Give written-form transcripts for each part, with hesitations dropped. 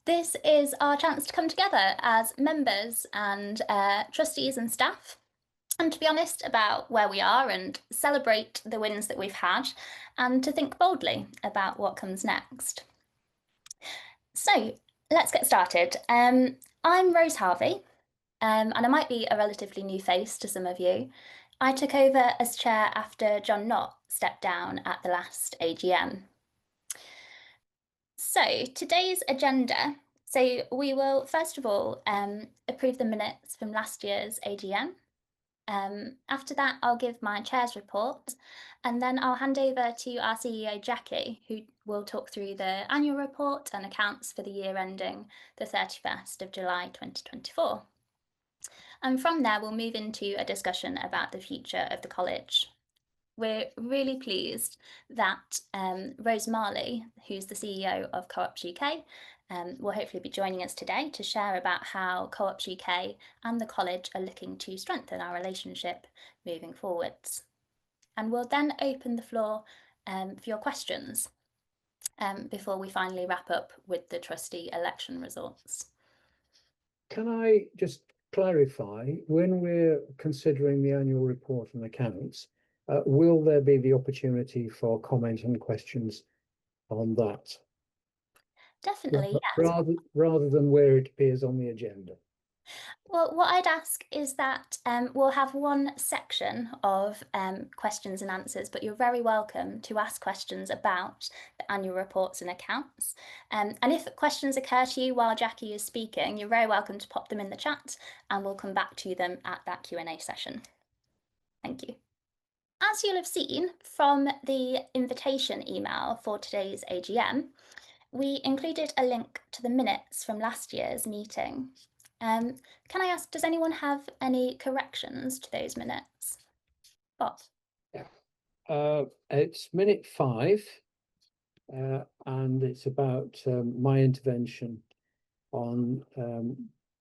This is our chance to come together as members and trustees and staff, and to be honest about where we are and celebrate the wins that we've had, and to think boldly about what comes next. So let's get started. I'm Rose Harvey, and I might be a relatively new face to some of you. I took over as chair after John Knott stepped down at the last AGM. So today's agenda. So we will first of all approve the minutes from last year's AGM. After that, I'll give my chair's report, and then I'll hand over to our CEO Jacqui, who will talk through the annual report and accounts for the year ending the 31st of July 2024. And from there, we'll move into a discussion about the future of the college. We're really pleased that Rose Marley, who's the CEO of Co-ops UK, will hopefully be joining us today to share about how Co-ops UK and the college are looking to strengthen our relationship moving forwards. And we'll then open the floor for your questions before we finally wrap up with the trustee election results. Can I just clarify, when we're considering the annual report and accounts, will there be the opportunity for comment and questions on that? Definitely, yes. Rather than where it appears on the agenda. Well, what I'd ask is that we'll have one section of questions and answers, but you're very welcome to ask questions about the annual reports and accounts. And if questions occur to you while Jacqui is speaking, you're very welcome to pop them in the chat and we'll come back to them at that Q&A session. Thank you. As you'll have seen from the invitation email for today's AGM, we included a link to the minutes from last year's meeting. Can I ask, does anyone have any corrections to those minutes? Bob? Yeah. It's minute 5, and it's about my intervention on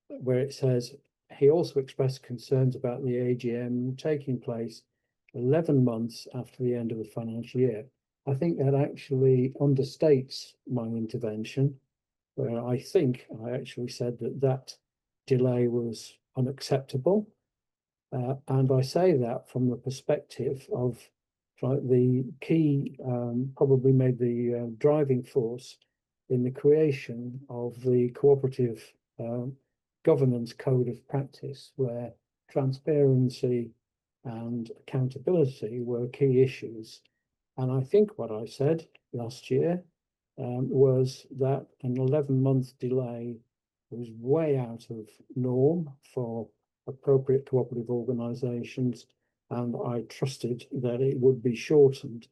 where it says he also expressed concerns about the AGM taking place 11 months after the end of the financial year. I think that actually understates my intervention, where I think I actually said that delay was unacceptable. And I say that from the perspective of the key, probably made the driving force in the creation of the cooperative governance code of practice, where transparency and accountability were key issues. And I think what I said last year was that an 11-month delay was way out of norm for appropriate cooperative organisations, and I trusted that it would be shortened.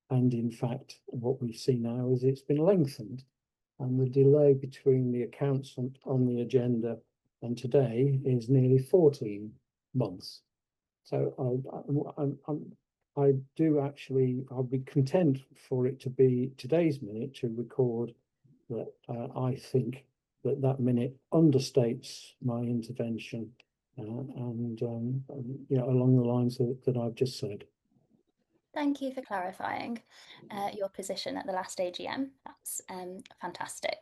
And in fact, what we see now is it's been lengthened, and the delay between the accounts on the agenda and today is nearly 14 months. So I'll be content for it to be today's minute to record that I think that minute understates my intervention and along the lines that I've just said. Thank you for clarifying your position at the last AGM. That's fantastic.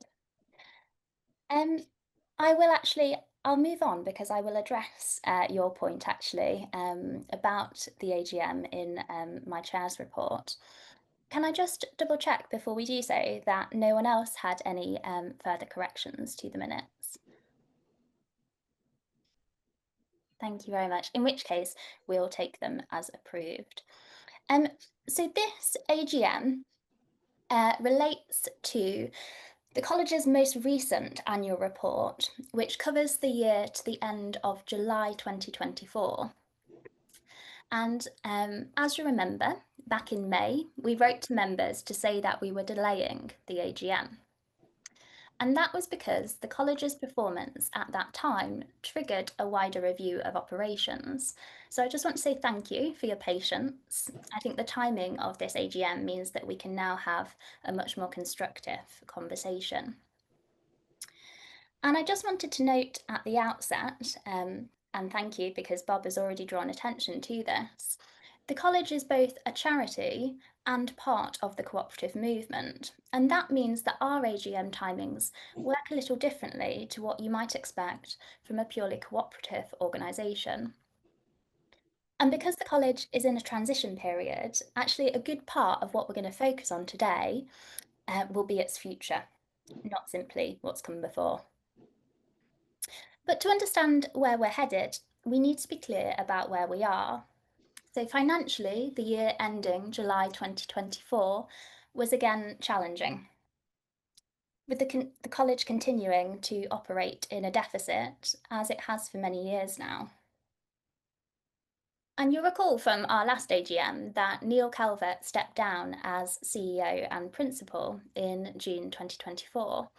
I'll move on because I will address your point actually about the AGM in my chair's report. Can I just double check before we do so that no one else had any further corrections to the minutes? Thank you very much, in which case we'll take them as approved. So this AGM relates to the college's most recent annual report, which covers the year to the end of July 2024. And as you remember, back in May, we wrote to members to say that we were delaying the AGM. And that was because the college's performance at that time triggered a wider review of operations. So I just want to say thank you for your patience. I think the timing of this AGM means that we can now have a much more constructive conversation. And I just wanted to note at the outset, and thank you because Bob has already drawn attention to this, The college is both a charity and part of the cooperative movement, and that means that our AGM timings work a little differently to what you might expect from a purely cooperative organisation. And because the college is in a transition period, actually a good part of what we're going to focus on today will be its future, not simply what's come before. But to understand where we're headed, we need to be clear about where we are. So financially, the year ending July 2024 was again challenging, with the college continuing to operate in a deficit, as it has for many years now. And you'll recall from our last AGM that Neil Calvert stepped down as CEO and principal in June 2024.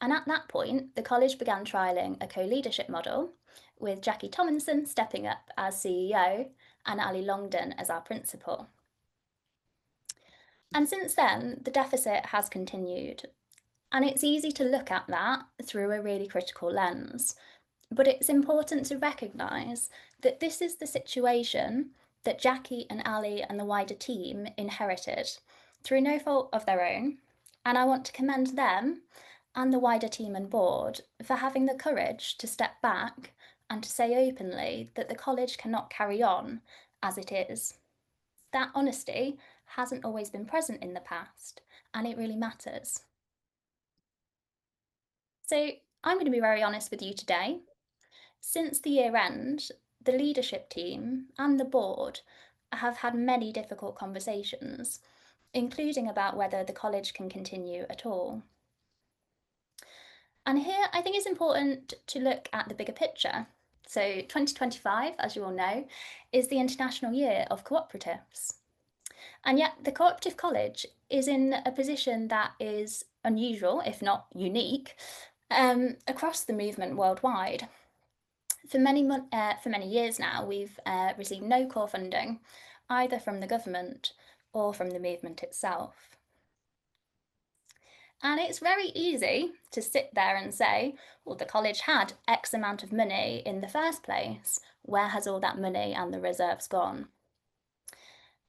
And at that point, the college began trialling a co-leadership model, with Jacqui Thomasen stepping up as CEO and Ali Longdon as our principal. And since then, the deficit has continued. And it's easy to look at that through a really critical lens. But it's important to recognise that this is the situation that Jacqui and Ali and the wider team inherited through no fault of their own. And I want to commend them and the wider team and board for having the courage to step back and to say openly that the college cannot carry on as it is. That honesty hasn't always been present in the past, and it really matters. So I'm going to be very honest with you today. Since the year end, the leadership team and the board have had many difficult conversations, including about whether the college can continue at all. And here I think it's important to look at the bigger picture. So 2025, as you all know, is the International Year of Cooperatives. And yet the Cooperative College is in a position that is unusual, if not unique, across the movement worldwide. For many years now, we've received no core funding, either from the government or from the movement itself. And it's very easy to sit there and say, well, the college had X amount of money in the first place. Where has all that money and the reserves gone?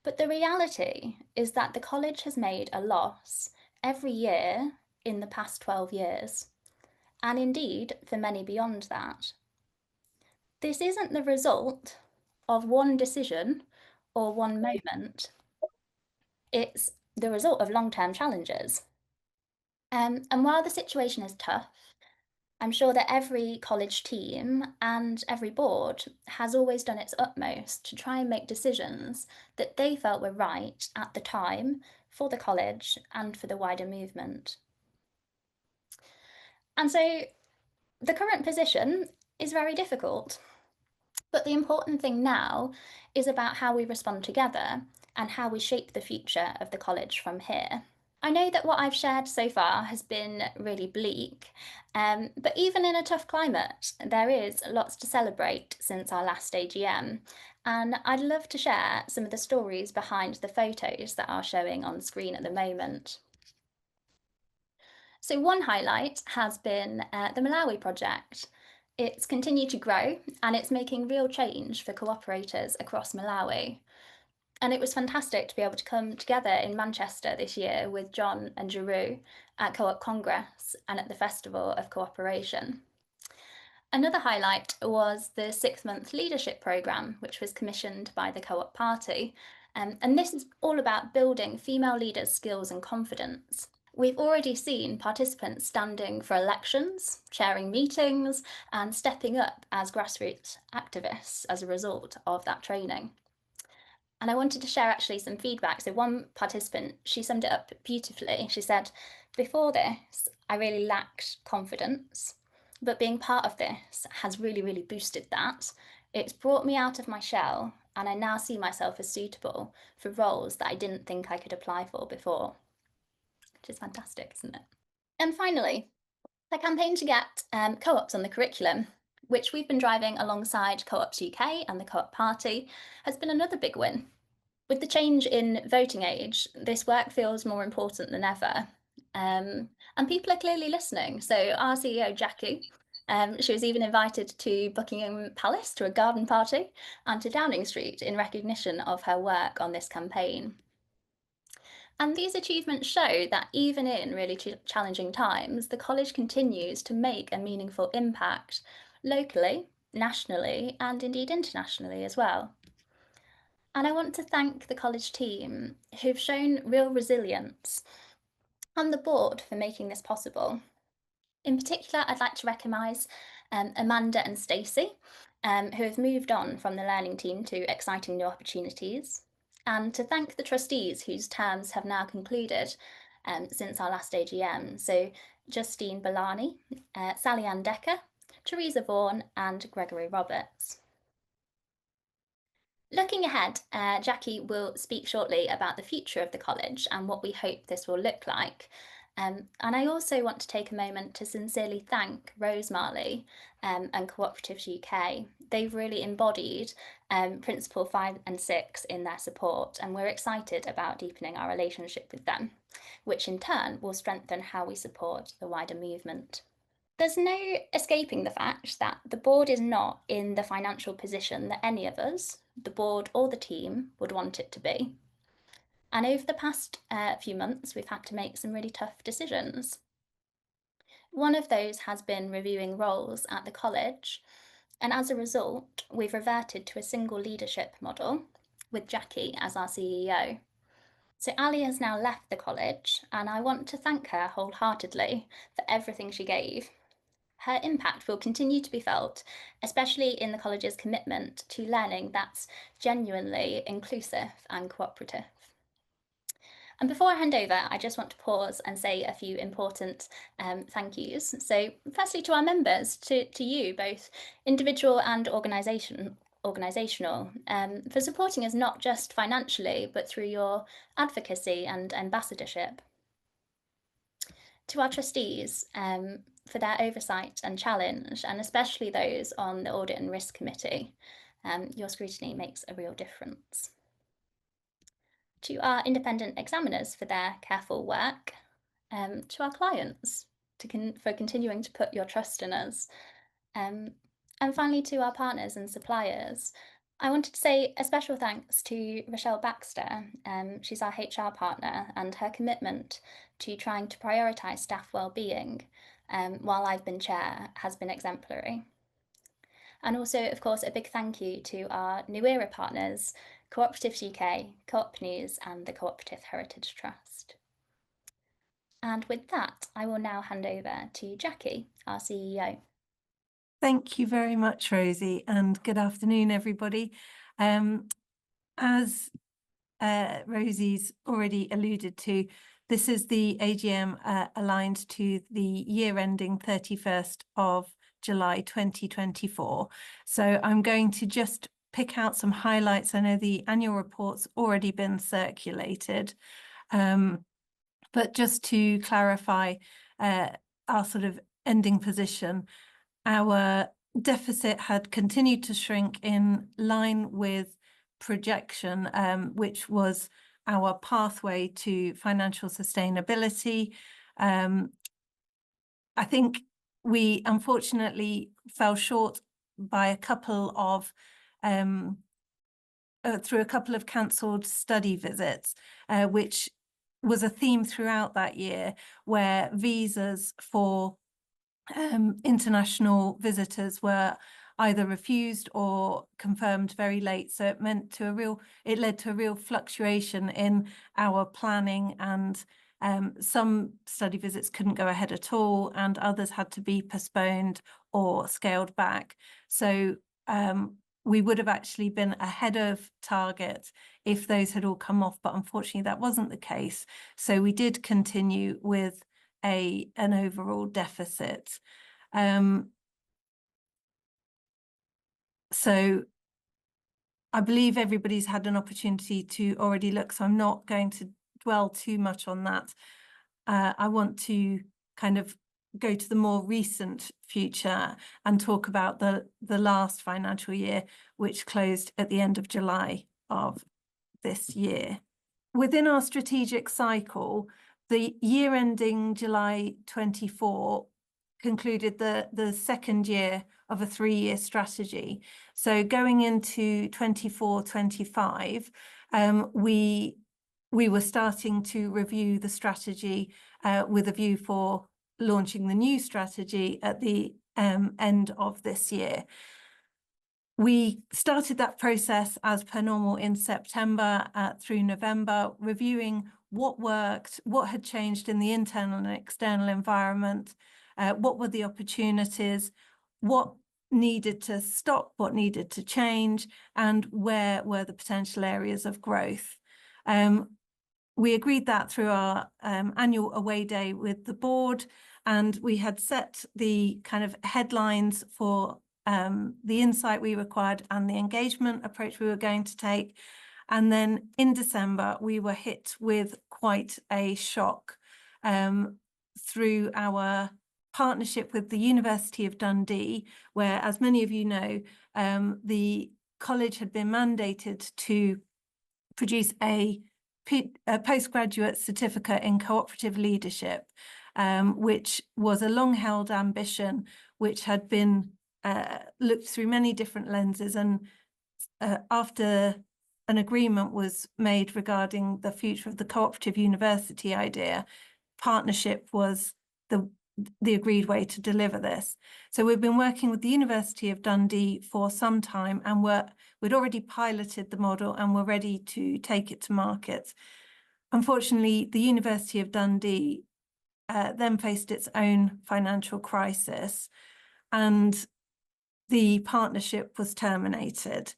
But the reality is that the college has made a loss every year in the past 12 years, and indeed for many beyond that. This isn't the result of one decision or one moment. It's the result of long-term challenges. And while the situation is tough, I'm sure that every college team and every board has always done its utmost to try and make decisions that they felt were right at the time for the college and for the wider movement. And so the current position is very difficult. But the important thing now is about how we respond together and how we shape the future of the college from here. I know that what I've shared so far has been really bleak, but even in a tough climate, there is lots to celebrate since our last AGM. And I'd love to share some of the stories behind the photos that are showing on screen at the moment. So one highlight has been the Malawi project. It's continued to grow and it's making real change for cooperators across Malawi. And it was fantastic to be able to come together in Manchester this year with John and Giroux at Co-op Congress and at the Festival of Cooperation. Another highlight was the 6-month leadership programme, which was commissioned by the Co-op Party. And this is all about building female leaders' skills and confidence. We've already seen participants standing for elections, chairing meetings, and stepping up as grassroots activists as a result of that training. And I wanted to share actually some feedback. So one participant, she summed it up beautifully. She said, before this, I really lacked confidence, but being part of this has really, really boosted that. It's brought me out of my shell, and I now see myself as suitable for roles that I didn't think I could apply for before. Which is fantastic, isn't it? And finally, the campaign to get co-ops on the curriculum, which we've been driving alongside Co-ops UK and the Co-op Party, has been another big win. With the change in voting age, this work feels more important than ever. And people are clearly listening. So our CEO, Jacqui, She was even invited to Buckingham Palace to a garden party and to Downing Street in recognition of her work on this campaign. And these achievements show that even in really challenging times, the college continues to make a meaningful impact locally, nationally, and indeed internationally as well. And I want to thank the college team who've shown real resilience and the board for making this possible. In particular, I'd like to recognise Amanda and Stacey, who have moved on from the learning team to exciting new opportunities, and to thank the trustees whose terms have now concluded since our last AGM. So Justine Balani, Sally Ann Decker, Teresa Vaughan, and Gregory Roberts. Looking ahead, Jacqui will speak shortly about the future of the college and what we hope this will look like. And I also want to take a moment to sincerely thank Rose Marley and Co-operatives UK. They've really embodied Principle 5 and 6 in their support, and we're excited about deepening our relationship with them, which in turn will strengthen how we support the wider movement. There's no escaping the fact that the board is not in the financial position that any of us, the board or the team, would want it to be. And over the past few months, we've had to make some really tough decisions. One of those has been reviewing roles at the college, and as a result, we've reverted to a single leadership model with Jacqui as our CEO. So Ali has now left the college, and I want to thank her wholeheartedly for everything she gave. Her impact will continue to be felt, especially in the college's commitment to learning that's genuinely inclusive and cooperative. And before I hand over, I just want to pause and say a few important thank yous. So firstly to our members, to you, both individual and organisational, for supporting us not just financially, but through your advocacy and ambassadorship. To our trustees for their oversight and challenge, and especially those on the Audit and Risk Committee. Your scrutiny makes a real difference. To our independent examiners for their careful work. To our clients for continuing to put your trust in us. And finally, to our partners and suppliers. I wanted to say a special thanks to Rochelle Baxter. She's our HR partner, and her commitment to trying to prioritise staff well-being while I've been chair has been exemplary. And also, of course, a big thank you to our New Era partners, Co-operatives UK, Co-op News, and the Cooperative Heritage Trust. And with that, I will now hand over to Jacqui, our CEO. Thank you very much, Rosie, and good afternoon, everybody. As Rosie's already alluded to, this is the AGM aligned to the year ending 31st of July 2024. So I'm going to just pick out some highlights. I know the annual report's already been circulated, but just to clarify our sort of ending position, our deficit had continued to shrink in line with projection, which was our pathway to financial sustainability. I think we unfortunately fell short by a couple of through a couple of cancelled study visits, which was a theme throughout that year, where visas for international visitors were either refused or confirmed very late. So it led to a real fluctuation in our planning, and some study visits couldn't go ahead at all, and others had to be postponed or scaled back. So we would have actually been ahead of target if those had all come off, but unfortunately that wasn't the case. So we did continue with an overall deficit. So I believe everybody's had an opportunity to already look, so I'm not going to dwell too much on that. I want to kind of go to the more recent future and talk about the last financial year, which closed at the end of July of this year. Within our strategic cycle, the year ending July 24 concluded the second year of a 3-year strategy. So going into 24-25, we were starting to review the strategy with a view for launching the new strategy at the end of this year. We started that process as per normal in September through November, reviewing what worked, what had changed in the internal and external environment, what were the opportunities, what needed to stop, what needed to change, and where were the potential areas of growth. We agreed that through our annual away day with the board, and we had set the kind of headlines for the insight we required and the engagement approach we were going to take. And then in December, we were hit with quite a shock through our partnership with the University of Dundee, where, as many of you know, the college had been mandated to produce a postgraduate certificate in cooperative leadership, which was a long-held ambition, which had been looked through many different lenses, and after an agreement was made regarding the future of the cooperative university idea, partnership was the agreed way to deliver this. So we've been working with the University of Dundee for some time, and we'd already piloted the model and were ready to take it to market. Unfortunately, the University of Dundee then faced its own financial crisis, and the partnership was terminated.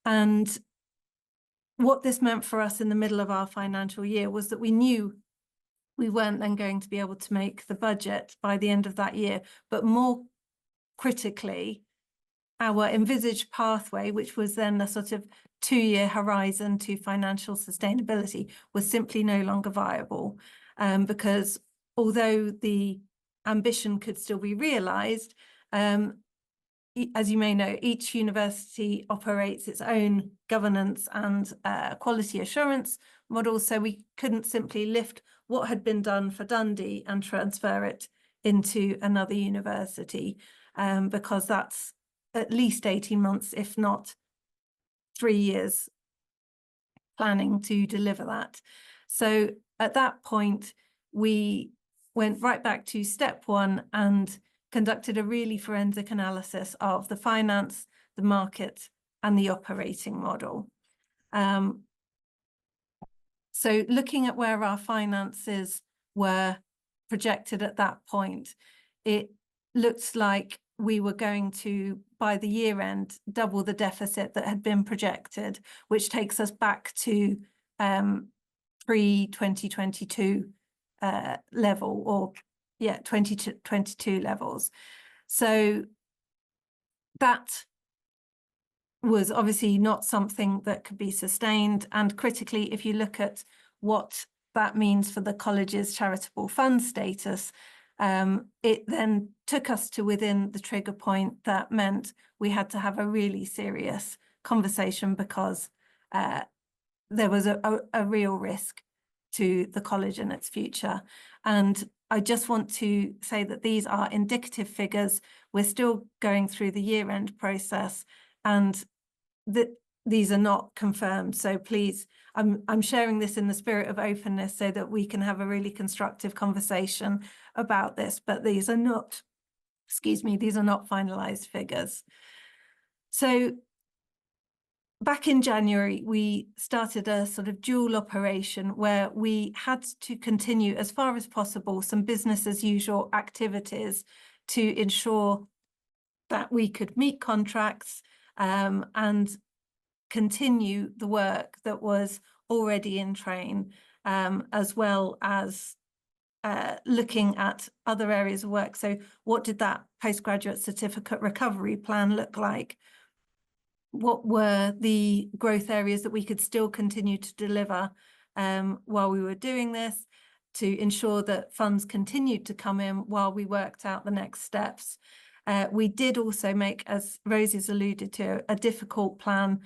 And what this meant for us in the middle of our financial year was that we knew we weren't then going to be able to make the budget by the end of that year, but more critically, our envisaged pathway, which was then a sort of 2-year horizon to financial sustainability, was simply no longer viable, because although the ambition could still be realised, as you may know, each university operates its own governance and quality assurance model, so we couldn't simply lift what had been done for Dundee and transfer it into another university, because that's at least 18 months, if not 3 years, planning to deliver that. So at that point, we went right back to step 1 and conducted a really forensic analysis of the finance, the market, and the operating model. So looking at where our finances were projected at that point, it looked like we were going to, by the year end, double the deficit that had been projected, which takes us back to pre-2022 level, or 2022 levels. So that was obviously not something that could be sustained. And critically, if you look at what that means for the college's charitable fund status, it then took us to within the trigger point that meant we had to have a really serious conversation, because there was a real risk to the college and its future. And I just want to say that these are indicative figures. We're still going through the year-end process, and these are not confirmed. So please, I'm sharing this in the spirit of openness so that we can have a really constructive conversation about this, but these are not, these are not finalized figures. So back in January, we started a sort of dual operation where we had to continue as far as possible some business as usual activities to ensure that we could meet contracts and continue the work that was already in train, as well as looking at other areas of work. So what did that postgraduate certificate recovery plan look like? What were the growth areas that we could still continue to deliver while we were doing this, to ensure that funds continued to come in while we worked out the next steps? We did also make, as Rosie's alluded to, a difficult plan,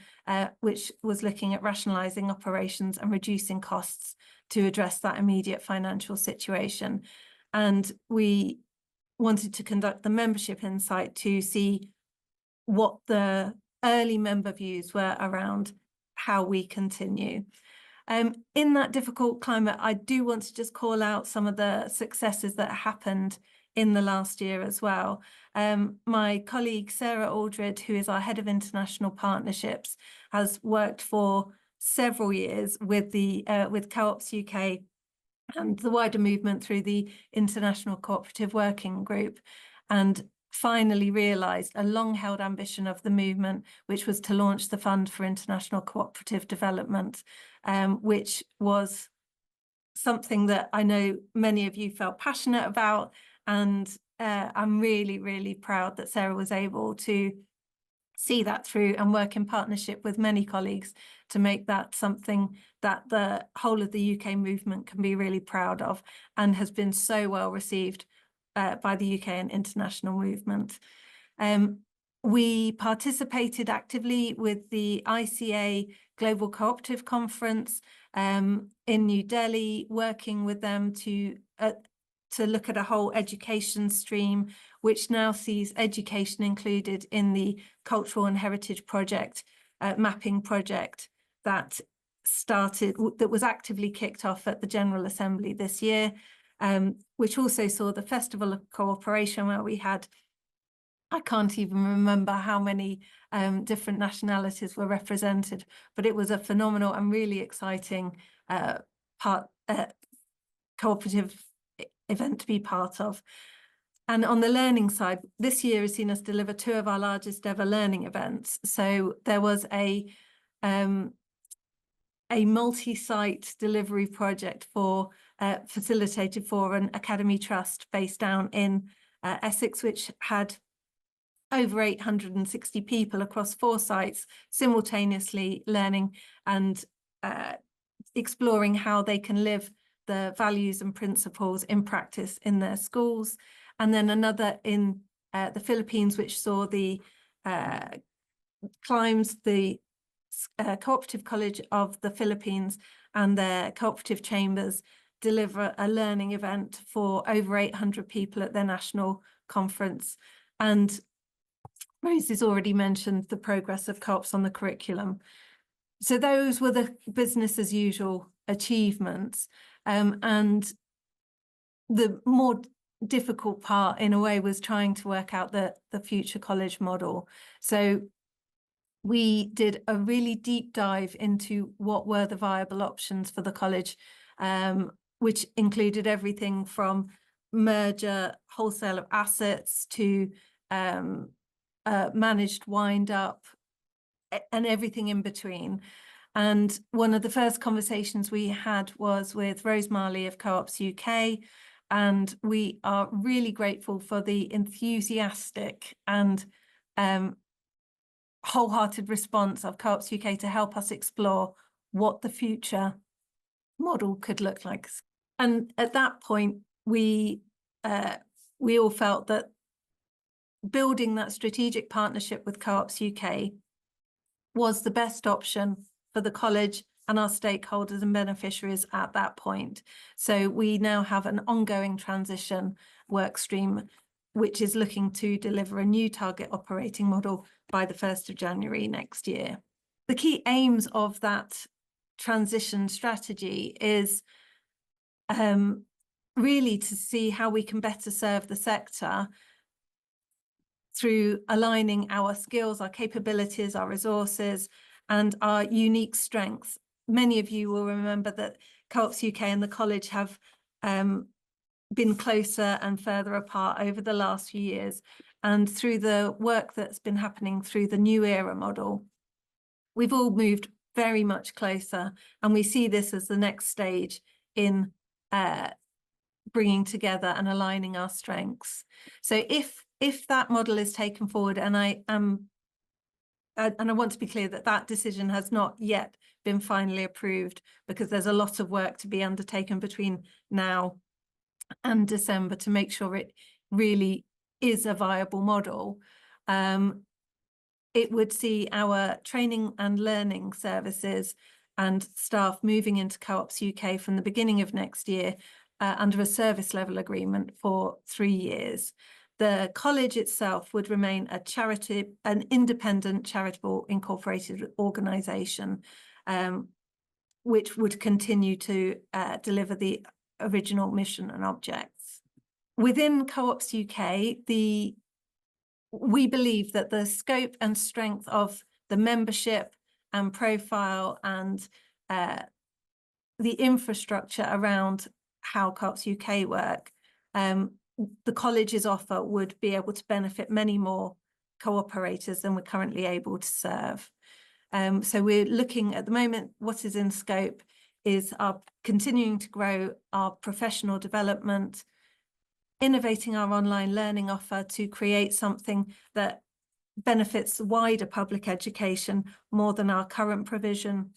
which was looking at rationalising operations and reducing costs to address that immediate financial situation. And we wanted to conduct the membership insight to see what the early member views were around how we continue. In that difficult climate, I do want to just call out some of the successes that happened in the last year as well. My colleague Sarah Aldred, who is our head of international partnerships, has worked for several years with the with Co-ops UK and the wider movement through the International Cooperative Working Group, and finally realised a long-held ambition of the movement, which was to launch the Fund for International Cooperative Development, which was something that I know many of you felt passionate about, and I'm really, really proud that Sarah was able to see that through and work in partnership with many colleagues to make that something that the whole of the UK movement can be really proud of, and has been so well received by the UK and international movement. We participated actively with the ICA Global Cooperative Conference in New Delhi, working with them to look at a whole education stream, which now sees education included in the Cultural and Heritage Project, mapping project that was actively kicked off at the General Assembly this year, which also saw the Festival of Cooperation, where we had, I can't even remember how many different nationalities were represented, but it was a phenomenal and really exciting cooperative event to be part of. And on the learning side, this year has seen us deliver 2 of our largest ever learning events. So there was a multi-site delivery project for facilitated for an academy trust based down in Essex, which had over 860 people across 4 sites simultaneously learning and exploring how they can live the values and principles in practice in their schools. And then another in the Philippines, which saw the CLIMES, the Cooperative College of the Philippines, and their cooperative chambers deliver a learning event for over 800 people at their national conference. And Rose has already mentioned the progress of co-ops on the curriculum. So those were the business as usual achievements. And the more difficult part, in a way, was trying to work out the future college model. So we did a really deep dive into what were the viable options for the college, which included everything from merger, wholesale of assets, to managed wind up, and everything in between. And one of the first conversations we had was with Rose Marley of Co-ops UK, and we are really grateful for the enthusiastic and wholehearted response of Co-ops UK to help us explore what the future model could look like. And at that point, we all felt that building that strategic partnership with Co-ops UK was the best option for the college and our stakeholders and beneficiaries at that point. So we now have an ongoing transition work stream, which is looking to deliver a new target operating model by the 1st of January next year. The key aims of that transition strategy is really to see how we can better serve the sector through aligning our skills, our capabilities, our resources, and our unique strengths. Many of you will remember that Co-ops UK and the college have been closer and further apart over the last few years. And through the work that's been happening through the New Era model, we've all moved very much closer, and we see this as the next stage in bringing together and aligning our strengths. So if that model is taken forward, and I want to be clear that that decision has not yet been finally approved, because there's a lot of work to be undertaken between now and December to make sure it really is a viable model. It would see our training and learning services and staff moving into Co-ops UK from the beginning of next year, under a service level agreement for 3 years. The college itself would remain an independent charitable incorporated organisation, which would continue to deliver the original mission and objects. Within Co-ops UK, we believe that the scope and strength of the membership and profile and the infrastructure around how Co-ops UK work, the college's offer would be able to benefit many more co-operators than we're currently able to serve. So we're looking at the moment, what is in scope is our continuing to grow our professional development, innovating our online learning offer to create something that benefits wider public education more than our current provision,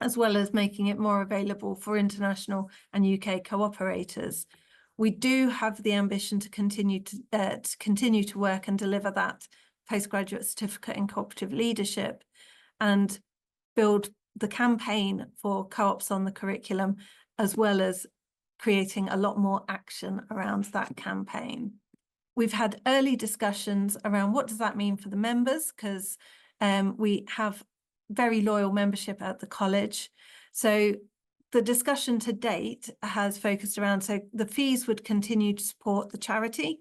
as well as making it more available for international and UK co-operators. We do have the ambition to continue to work and deliver that postgraduate certificate in cooperative leadership and build the campaign for co-ops on the curriculum, as well as creating a lot more action around that campaign. We've had early discussions around what does that mean for the members, because we have very loyal membership at the college. So the discussion to date has focused around, so the fees would continue to support the charity,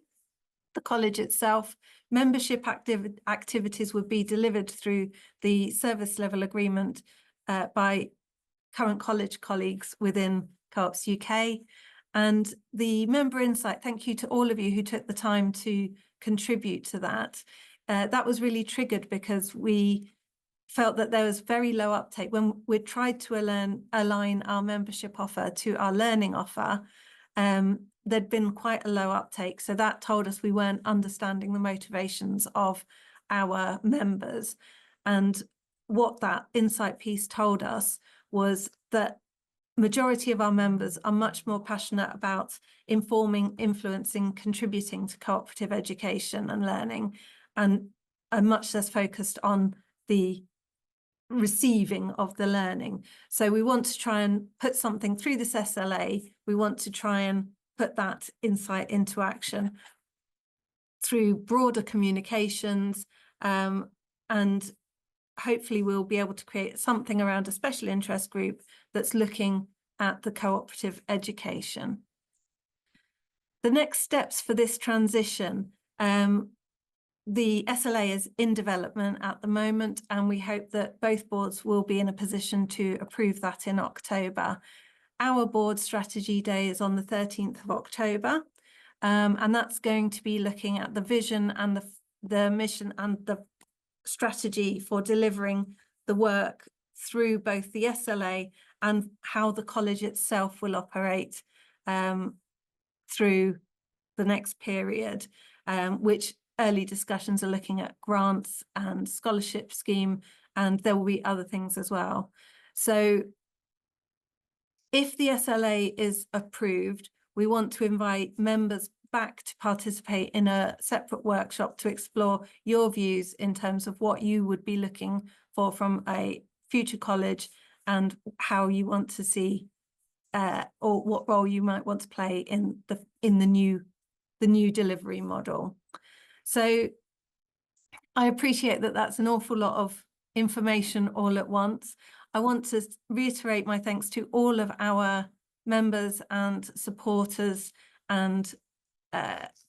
the college itself. Membership activities would be delivered through the service level agreement by current college colleagues within Co-ops UK. And the member insight, thank you to all of you who took the time to contribute to that. That was really triggered because we felt that there was very low uptake. When we tried to align our membership offer to our learning offer, there'd been quite a low uptake. So that told us we weren't understanding the motivations of our members. And what that insight piece told us was that majority of our members are much more passionate about informing, influencing, contributing to cooperative education and learning, and are much less focused on the receiving of the learning. So we want to try and put something through this SLA. We want to try and put that insight into action through broader communications, and hopefully we'll be able to create something around a special interest group that's looking at the cooperative education. The next steps for this transition, the SLA is in development at the moment, and we hope that both boards will be in a position to approve that in October. Our board strategy day is on the 13th of October, and that's going to be looking at the vision and the mission and the strategy for delivering the work through both the SLA and how the college itself will operate through the next period, which early discussions are looking at grants and scholarship scheme, and there will be other things as well. So if the SLA is approved, we want to invite members back to participate in a separate workshop to explore your views in terms of what you would be looking for from a future college and how you want to see or what role you might want to play in the new delivery model. So I appreciate that that's an awful lot of information all at once. I want to reiterate my thanks to all of our members and supporters, and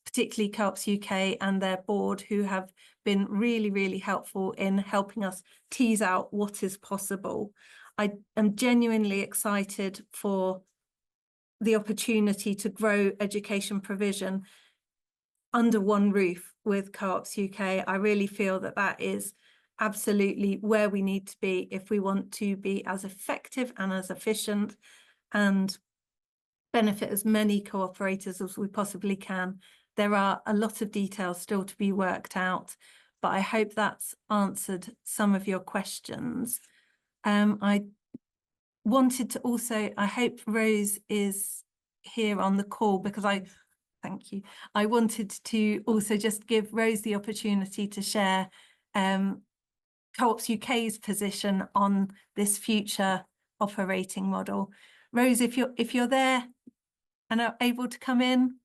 particularly Co-ops UK and their board, who have been really, really helpful in helping us tease out what is possible. I am genuinely excited for the opportunity to grow education provision under one roof with Co-ops UK. I really feel that that is absolutely where we need to be if we want to be as effective and as efficient and benefit as many co-operators as we possibly can. There are a lot of details still to be worked out, but I hope that's answered some of your questions. I wanted to also, I hope Rose is here on the call, because thank you. I wanted to also just give Rose the opportunity to share Co-ops UK's position on this future operating model. Rose, if you're there, and are able to come in.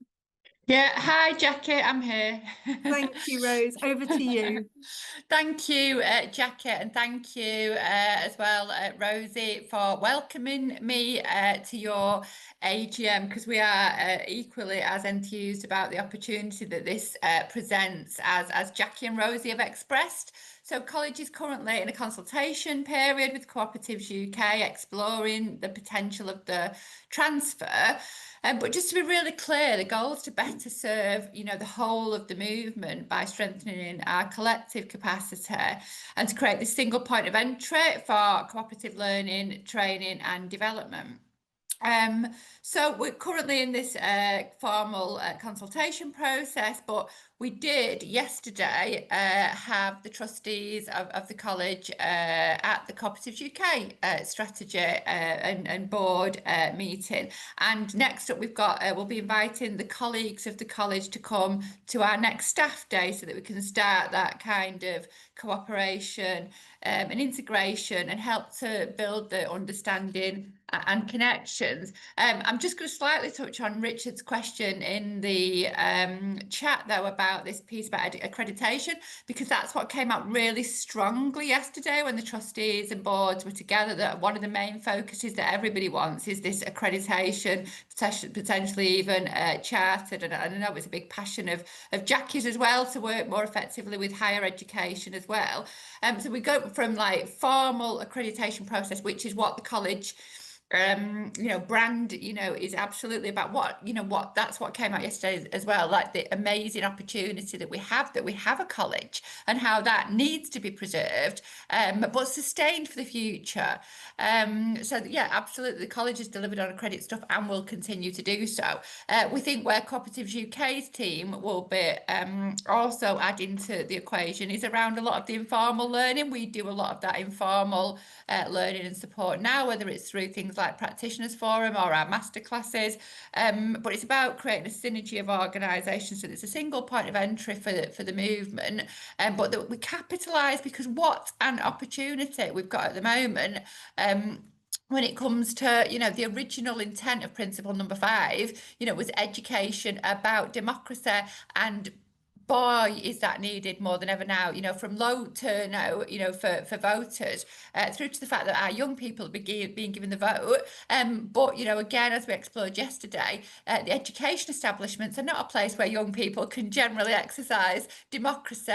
Yeah, hi Jacqui, I'm here. Thank you, Rose. Over to you. Thank you, Jacqui, and thank you as well, Rosie, for welcoming me to your AGM, because we are equally as enthused about the opportunity that this presents, as Jacqui and Rosie have expressed. So college is currently in a consultation period with Co-operatives UK, exploring the potential of the transfer. But just to be really clear, the goal is to better serve, the whole of the movement by strengthening our collective capacity and to create this single point of entry for cooperative learning, training and development. So we're currently in this formal consultation process, but we did yesterday have the trustees of the college at the Co-operatives UK strategy and board meeting. And next up, we'll be inviting the colleagues of the college to come to our next staff day so that we can start that kind of cooperation and integration and help to build the understanding and connections. I'm just going to slightly touch on Richard's question in the chat though about this piece about accreditation, because that's what came out really strongly yesterday when the trustees and boards were together, that one of the main focuses that everybody wants is this accreditation, potentially even chartered. And I know it's a big passion of Jacqui's as well, to work more effectively with higher education as well. So we go from like formal accreditation process, which is what the college brand, is absolutely about what that's what came out yesterday as well, like the amazing opportunity that we have a college and how that needs to be preserved, but sustained for the future. So yeah, absolutely, the college has delivered on credit stuff and will continue to do so. We think where Cooperatives UK's team will be also adding to the equation is around a lot of the informal learning. We do a lot of that informal learning and support now, whether it's through things like Practitioners Forum or our masterclasses, but it's about creating a synergy of organisations so that it's a single point of entry for the movement, but that we capitalise, because what an opportunity we've got at the moment. When it comes to, the original intent of principle number 5, was education about democracy, and boy, is that needed more than ever now, from low turnout, for voters, through to the fact that our young people are being given the vote. But, again, as we explored yesterday, the education establishments are not a place where young people can generally exercise democracy.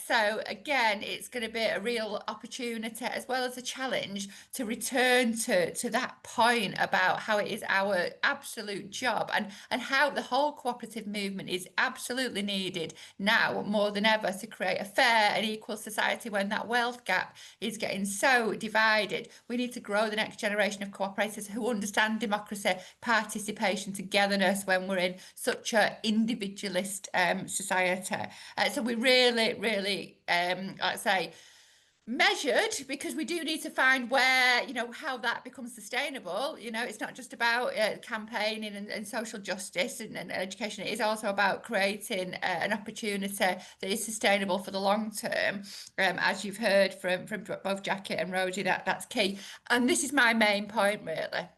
So, again, it's going to be a real opportunity as well as a challenge to return to that point about how it is our absolute job and how the whole cooperative movement is absolutely needed now more than ever to create a fair and equal society when that wealth gap is getting so divided. We need to grow the next generation of co-operators who understand democracy, participation, togetherness when we're in such an individualist society. So we really, like I say, measured, because we do need to find where, how that becomes sustainable. It's not just about campaigning and social justice and education. It is also about creating an opportunity that is sustainable for the long term. As you've heard from both Jacqui and Rosie, that's key. And this is my main point, really.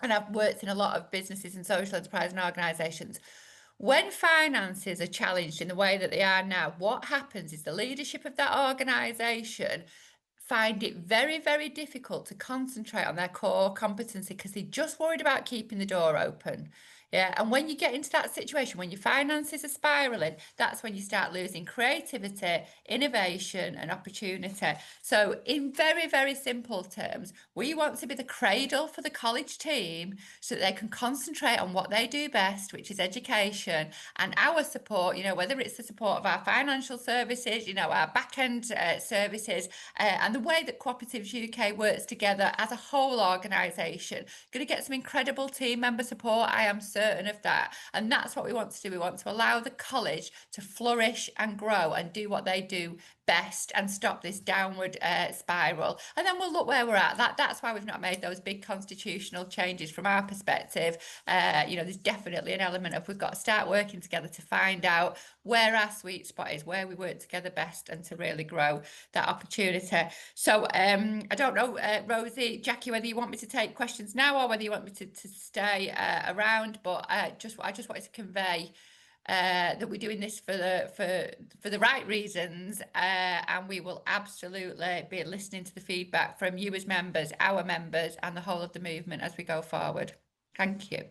And I've worked in a lot of businesses and social enterprise and organisations. When finances are challenged in the way that they are now, what happens is the leadership of that organisation find it very, very difficult to concentrate on their core competency because they're just worried about keeping the door open. Yeah, and when you get into that situation, when your finances are spiralling, that's when you start losing creativity, innovation and opportunity. So in very, very simple terms, we want to be the cradle for the college team so that they can concentrate on what they do best, which is education, and our support, whether it's the support of our financial services, our back-end services, and the way that Cooperatives UK works together as a whole organisation, going to get some incredible team member support. I am certain of that. And that's what we want to do. We want to allow the college to flourish and grow and do what they do best and stop this downward spiral. And then we'll look where we're at. That's why we've not made those big constitutional changes from our perspective. There's definitely an element of we've got to start working together to find out where our sweet spot is, where we work together best, and to really grow that opportunity. So I don't know, Rosie, Jacqui, whether you want me to take questions now or whether you want me to stay around, but I just wanted to convey that we're doing this for the right reasons, and we will absolutely be listening to the feedback from you as members, our members, and the whole of the movement as we go forward. Thank you.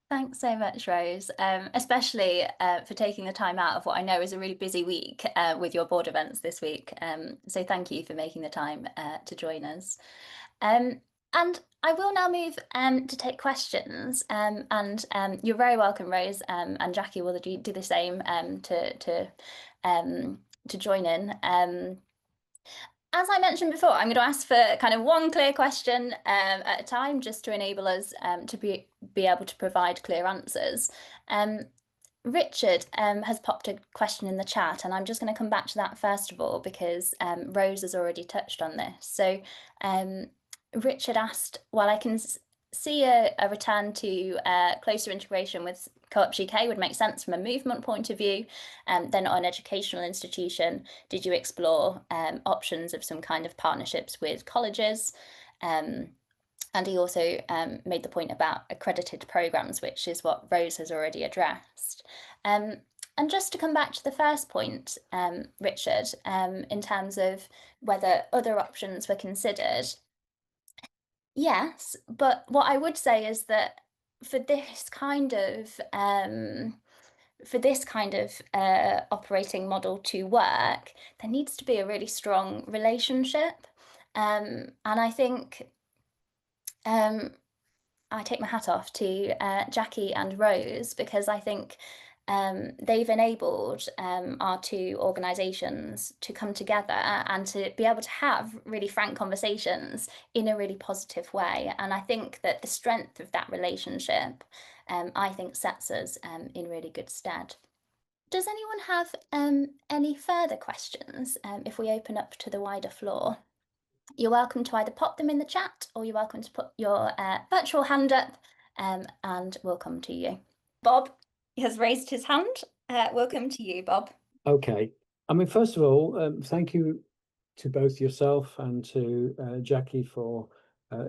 Thanks so much, Rose, especially for taking the time out of what I know is a really busy week with your board events this week. So thank you for making the time to join us. And I will now move to take questions, and you're very welcome, Rose, and Jacqui will do the same to join in. As I mentioned before, I'm going to ask for kind of one clear question at a time, just to enable us to be able to provide clear answers. Richard has popped a question in the chat, and I'm just going to come back to that first of all, because Rose has already touched on this. So Richard asked, while I can see a return to closer integration with Co-ops UK would make sense from a movement point of view, they're not an educational institution. Did you explore options of some kind of partnerships with colleges? And he also made the point about accredited programs, which is what Rose has already addressed. And just to come back to the first point, Richard, in terms of whether other options were considered, yes, but what I would say is that for this kind of operating model to work, there needs to be a really strong relationship, and I think I take my hat off to Jacqui and Rose, because I think they've enabled our two organisations to come together and to be able to have really frank conversations in a really positive way. And I think that the strength of that relationship, I think, sets us in really good stead. Does anyone have any further questions if we open up to the wider floor? You're welcome to either pop them in the chat, or you're welcome to put your virtual hand up, and we'll come to you. Bob has raised his hand. Welcome to you, Bob. Okay. I mean, first of all, thank you to both yourself and to Jacqui for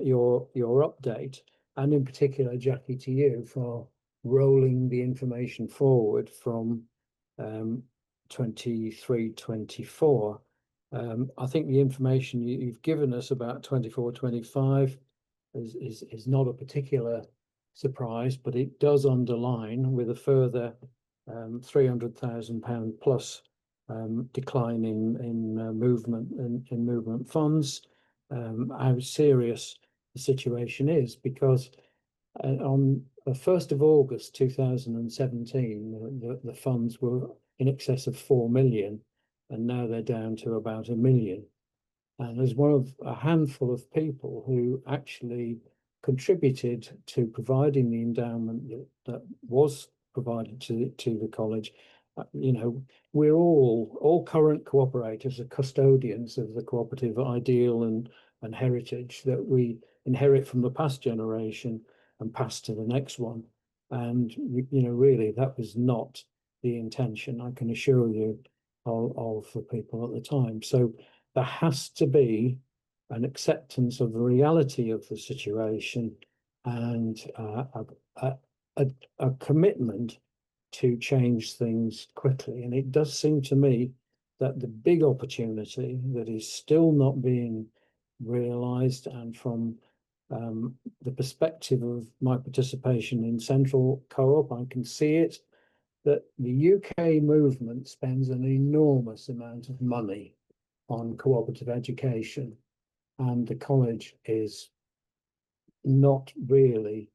your update, and in particular, Jacqui, to you for rolling the information forward from 23-24. I think the information you've given us about 24-25 is not a particular surprise, but it does underline with a further £300,000 plus decline in movement funds, how serious the situation is, because on the 1st of August 2017 the funds were in excess of 4 million, and now they're down to about 1 million. And as one of a handful of people who actually contributed to providing the endowment that was provided to the college, you know, we're all current cooperatives are custodians of the cooperative ideal and heritage that we inherit from the past generation and pass to the next one. And you know, really, that was not the intention, I can assure you, of the people at the time. So there has to be an acceptance of the reality of the situation, and a commitment to change things quickly. And it does seem to me that the big opportunity that is still not being realised, and from the perspective of my participation in Central Co-op, I can see it, that the UK movement spends an enormous amount of money on cooperative education, and the college is not really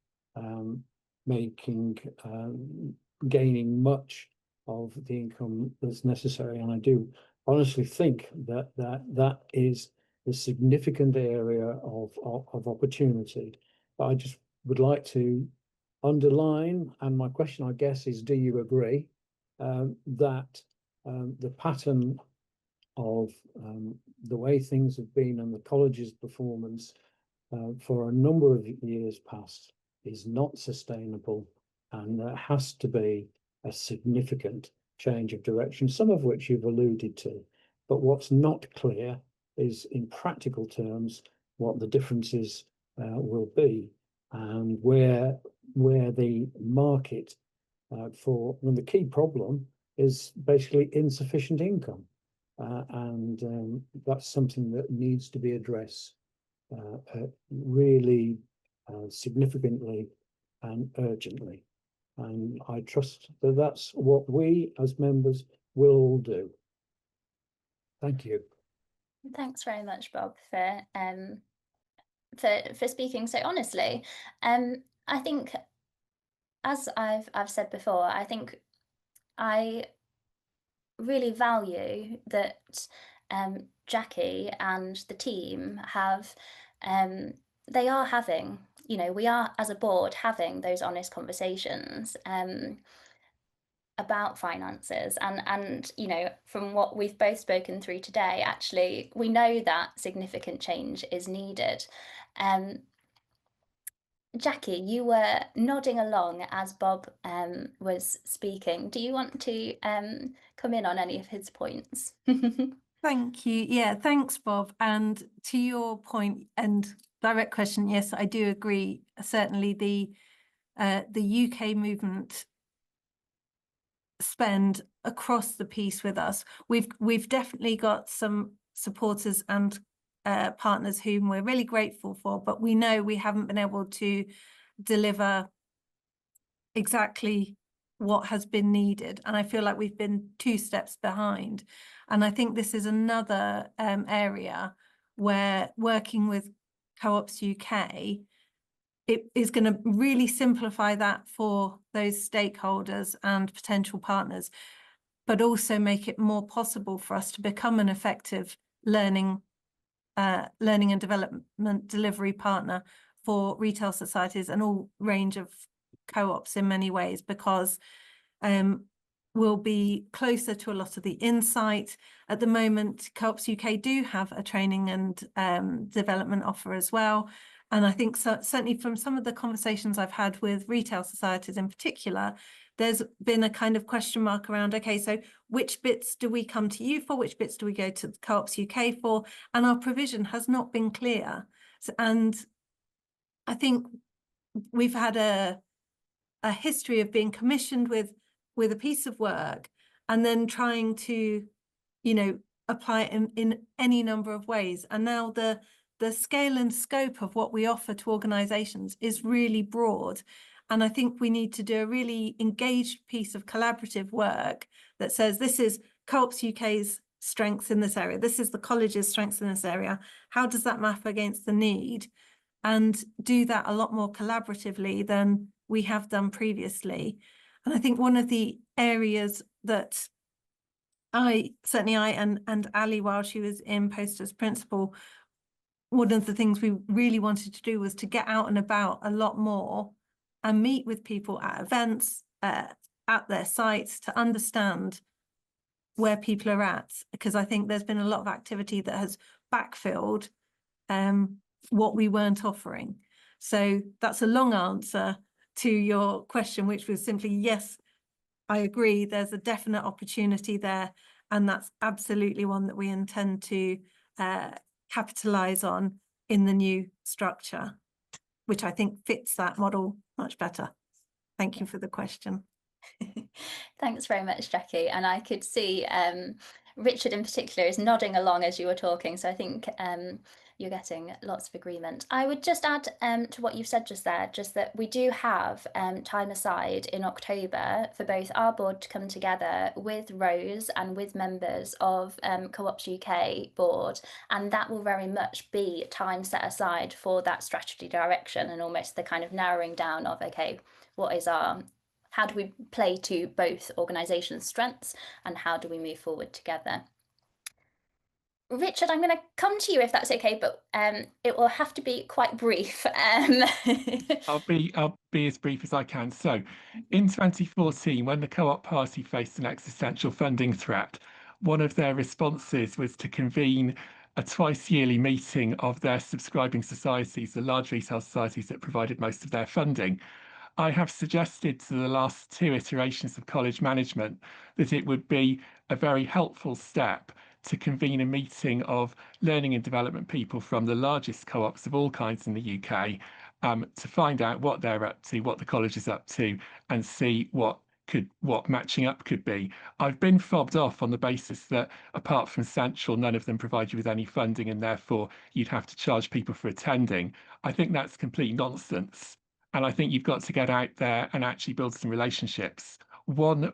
gaining much of the income that's necessary. And I do honestly think that is the significant area of opportunity. But I just would like to underline, and my question, I guess, is, do you agree that the pattern of the way things have been and the college's performance for a number of years past is not sustainable, and there has to be a significant change of direction, some of which you've alluded to. But what's not clear is in practical terms what the differences will be, and where the market for, and the key problem is basically insufficient income, and that's something that needs to be addressed really significantly and urgently. And I trust that that's what we as members will do. Thank you. Thanks very much, Bob, for speaking so honestly. I think, as I've said before, I think I really value that Jacqui and the team have, they are having, you know, we are as a board having those honest conversations about finances, and you know, from what we've both spoken through today, actually we know that significant change is needed. Jacqui, you were nodding along as Bob was speaking. Do you want to come in on any of his points? Thank you. Yeah, thanks, Bob. And to your point and direct question, yes, I do agree. Certainly the UK movement spend across the piece with us. We've definitely got some supporters and partners whom we're really grateful for, but we know we haven't been able to deliver exactly what has been needed, and I feel like we've been 2 steps behind. And I think this is another area where working with Co-ops UK, it is going to really simplify that for those stakeholders and potential partners, but also make it more possible for us to become an effective learning and development delivery partner for retail societies and all range of co-ops in many ways, because we'll be closer to a lot of the insight. At the moment, Co-ops UK do have a training and development offer as well. And I think certainly from some of the conversations I've had with retail societies in particular, there's been a kind of question mark around, okay, so which bits do we come to you for? Which bits do we go to Co-ops UK for? And our provision has not been clear. And I think we've had a history of being commissioned with a piece of work and then trying to, you know, apply it in any number of ways. And now the scale and scope of what we offer to organisations is really broad. And I think we need to do a really engaged piece of collaborative work that says this is Co-ops UK's strengths in this area. This is the college's strengths in this area. How does that map against the need? And do that a lot more collaboratively than we have done previously. And I think one of the areas that I and Ali, while she was in post as principal, one of the things we really wanted to do was to get out and about a lot more and meet with people at events, at their sites, to understand where people are at, because I think there's been a lot of activity that has backfilled what we weren't offering. So that's a long answer to your question, which was simply, yes, I agree, there's a definite opportunity there, and that's absolutely one that we intend to capitalise on in the new structure, which I think fits that model much better. Thank you for the question. Thanks very much, Jacqui. And I could see Richard in particular is nodding along as you were talking, so I think you're getting lots of agreement. I would just add to what you've said just there, just that we do have time aside in October for both our board to come together with Rose and with members of Co-ops UK board, and that will very much be time set aside for that strategy direction and almost the kind of narrowing down of, okay, what is our, how do we play to both organisations' strengths and how do we move forward together? Richard, I'm going to come to you if that's okay, but it will have to be quite brief. I'll be as brief as I can. So, in 2014, when the Co-op Party faced an existential funding threat, one of their responses was to convene a twice-yearly meeting of their subscribing societies, the large retail societies that provided most of their funding. I have suggested to the last 2 iterations of college management that it would be a very helpful step to convene a meeting of learning and development people from the largest co-ops of all kinds in the UK, to find out what they're up to, what the college is up to, and see what matching up could be. I've been fobbed off on the basis that apart from Central, none of them provide you with any funding, and therefore you'd have to charge people for attending. I think that's complete nonsense. And I think you've got to get out there and actually build some relationships. One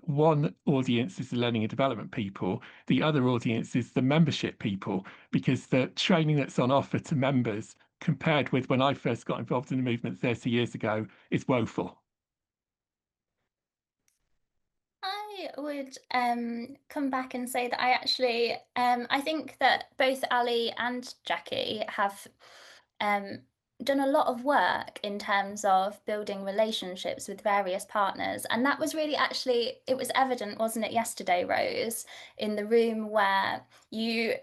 audience is the learning and development people. The other audience is the membership people, because the training that's on offer to members compared with when I first got involved in the movement 30 years ago is woeful. I would come back and say that I actually I think that both Ali and Jacqui have done a lot of work in terms of building relationships with various partners, and that was really it was evident, wasn't it, yesterday, Rose, in the room where you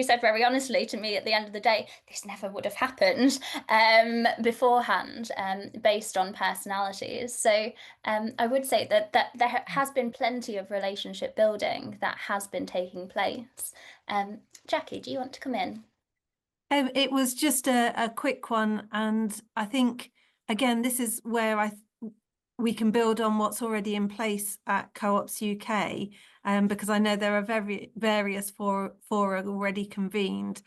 said very honestly to me at the end of the day, this never would have happened beforehand, based on personalities. So I would say that there has been plenty of relationship building that has been taking place. Jacqui, do you want to come in? It was just a quick one, and I think again this is where we can build on what's already in place at Co-ops UK, because I know there are various fora already convened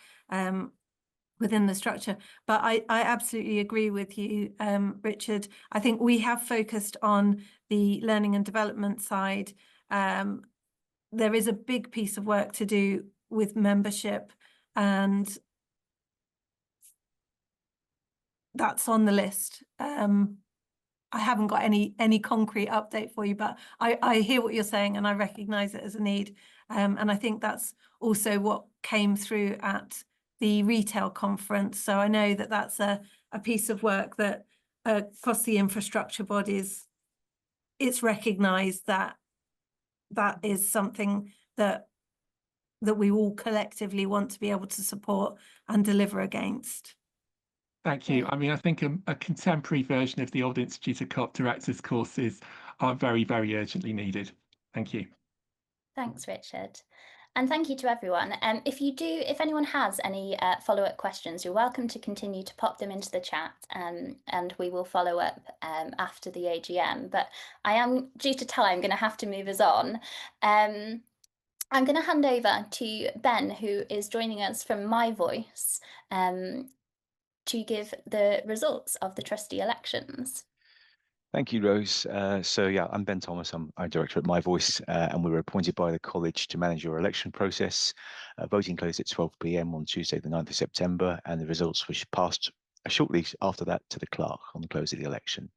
within the structure. But I absolutely agree with you, Richard. I think we have focused on the learning and development side. There is a big piece of work to do with membership, and that's on the list. I haven't got any concrete update for you, but I hear what you're saying and I recognise it as a need. And I think that's also what came through at the retail conference. So I know that that's a piece of work that across the infrastructure bodies, it's recognised that that is something that we all collectively want to be able to support and deliver against. Thank you. I mean, I think a contemporary version of the Old Institute of Co-op Directors courses are very, very urgently needed. Thank you. Thanks, Richard. And thank you to everyone. If anyone has any follow-up questions, you're welcome to continue to pop them into the chat, and we will follow up after the AGM. But I am, due to time, going to have to move us on. I'm going to hand over to Ben, who is joining us from My Voice, to give the results of the trustee elections. Thank you, Rose. So yeah, I'm Ben Thomas. I'm director at My Voice, and we were appointed by the college to manage your election process. Voting closed at 12 p.m. on Tuesday, the 9th of September, and the results were passed shortly after that to the clerk on the close of the election.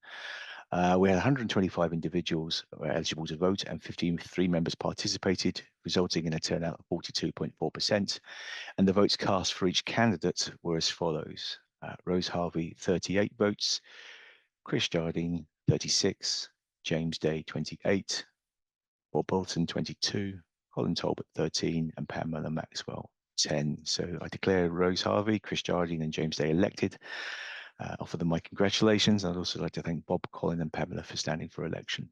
We had 125 individuals were eligible to vote, and 53 members participated, resulting in a turnout of 42.4%. And the votes cast for each candidate were as follows: Rose Harvey, 38 votes; Chris Jardine, 36; James Day, 28; Bob Bolton, 22; Colin Talbot, 13; and Pamela Maxwell, 10. So I declare Rose Harvey, Chris Jardine, and James Day elected. Offer them my congratulations. I'd also like to thank Bob, Colin, and Pamela for standing for election.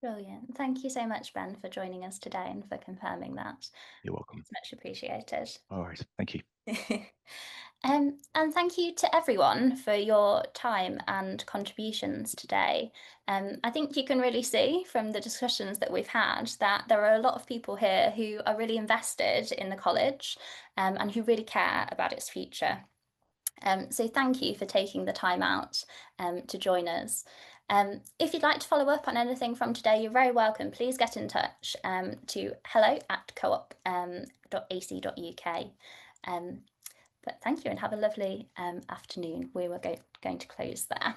Brilliant. Thank you so much, Ben, for joining us today and for confirming that. You're welcome. It's much appreciated. All right. Thank you. And thank you to everyone for your time and contributions today. I think you can really see from the discussions that we've had that there are a lot of people here who are really invested in the college, and who really care about its future. So thank you for taking the time out to join us. If you'd like to follow up on anything from today, you're very welcome. Please get in touch to hello@coop.ac.uk. But thank you and have a lovely afternoon. We were going to close there.